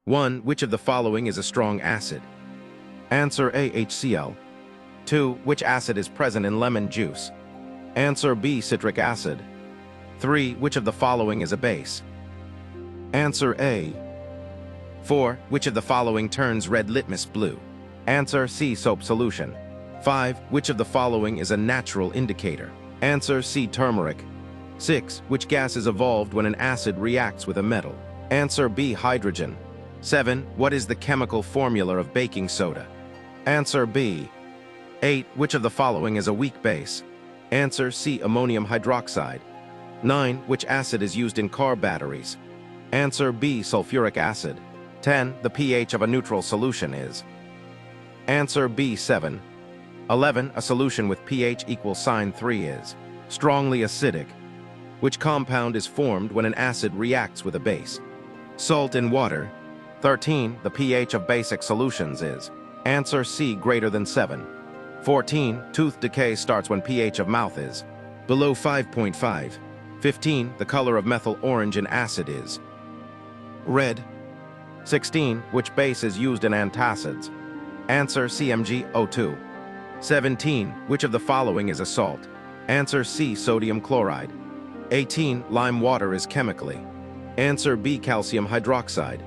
1. Which of the following is a strong acid? Answer A, HCl. 2. Which acid is present in lemon juice? Answer B, citric acid. 3. Which of the following is a base? Answer A. 4. Which of the following turns red litmus blue? Answer C, soap solution. 5. Which of the following is a natural indicator? Answer C, turmeric. 6. Which gas is evolved when an acid reacts with a metal? Answer B, hydrogen. 7. What is the chemical formula of baking soda? Answer B. 8. Which of the following is a weak base? Answer C, ammonium hydroxide. 9. Which acid is used in car batteries? Answer B, sulfuric acid. 10. The pH of a neutral solution is? Answer B, 7. 11. A solution with pH equals sign 3 is? Strongly acidic. Which compound is formed when an acid reacts with a base? Salt in water. 13. The pH of basic solutions is? Answer C, greater than 7. 14. Tooth decay starts when pH of mouth is? Below 5.5. 15. The color of methyl orange in acid is? Red. 16. Which base is used in antacids? Answer CmgO2. 17. Which of the following is a salt? Answer C, sodium chloride. 18. Lime water is chemically? Answer B, calcium hydroxide.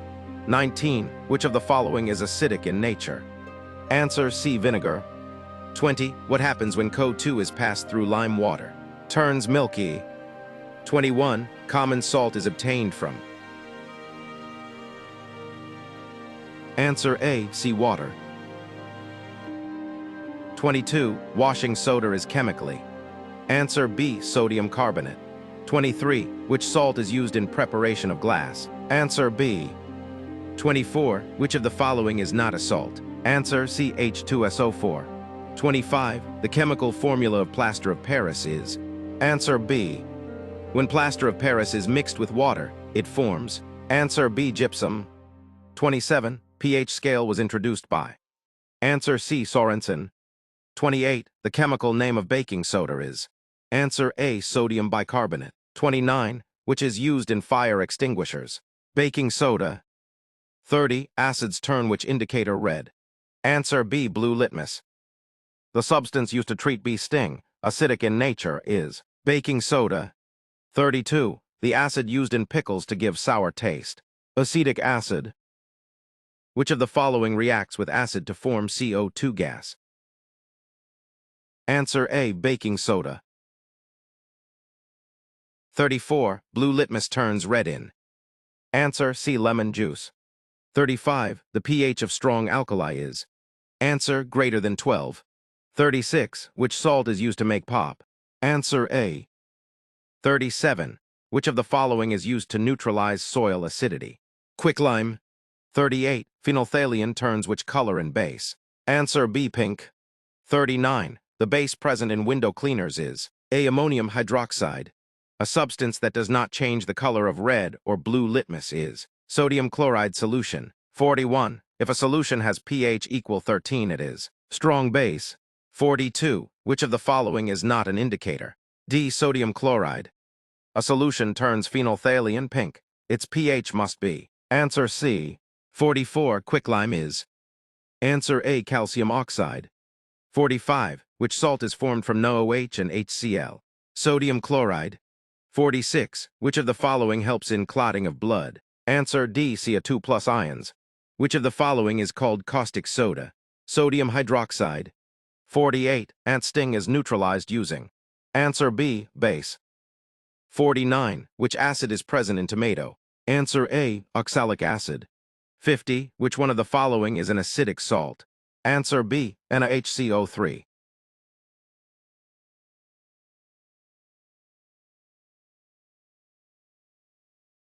19. Which of the following is acidic in nature? Answer C, vinegar. 20. What happens when CO2 is passed through lime water? Turns milky. 21. Common salt is obtained from? Answer A, seawater. 22. Washing soda is chemically? Answer B, sodium carbonate. 23. Which salt is used in preparation of glass? Answer B. 24. Which of the following is not a salt? Answer C, H2SO4. 25. The chemical formula of plaster of Paris is? Answer B. When plaster of Paris is mixed with water, it forms? Answer B, gypsum. 27. pH scale was introduced by? Answer C, Sorensen. 28. The chemical name of baking soda is? Answer A, sodium bicarbonate. 29. Which is used in fire extinguishers? Baking soda. 30. Acids turn which indicator red? Answer B, blue litmus. The substance used to treat bee sting, acidic in nature, is? Baking soda. 32. The acid used in pickles to give sour taste? Acetic acid. Which of the following reacts with acid to form CO2 gas? Answer A, baking soda. 34. Blue litmus turns red in? Answer C, lemon juice. 35. The pH of strong alkali is? Answer greater than 12. 36. Which salt is used to make pop? Answer A. 37. Which of the following is used to neutralize soil acidity? Quicklime. 38. Phenolphthalein turns which color in base? Answer B, pink. 39. The base present in window cleaners is? A, ammonium hydroxide. A substance that does not change the color of red or blue litmus is? Sodium chloride solution. 41. If a solution has pH equal 13, it is? Strong base. 42. Which of the following is not an indicator? D, sodium chloride. A solution turns phenolphthalein pink. Its pH must be? Answer C. 44. Quicklime is? Answer A, calcium oxide. 45. Which salt is formed from NaOH and HCl? Sodium chloride. 46. Which of the following helps in clotting of blood? Answer D, Ca2+ ions. Which of the following is called caustic soda? Sodium hydroxide. 48. Ant sting is neutralized using? Answer B, base. 49. Which acid is present in tomato? Answer A, oxalic acid. 50. Which one of the following is an acidic salt? Answer B, NaHCO3.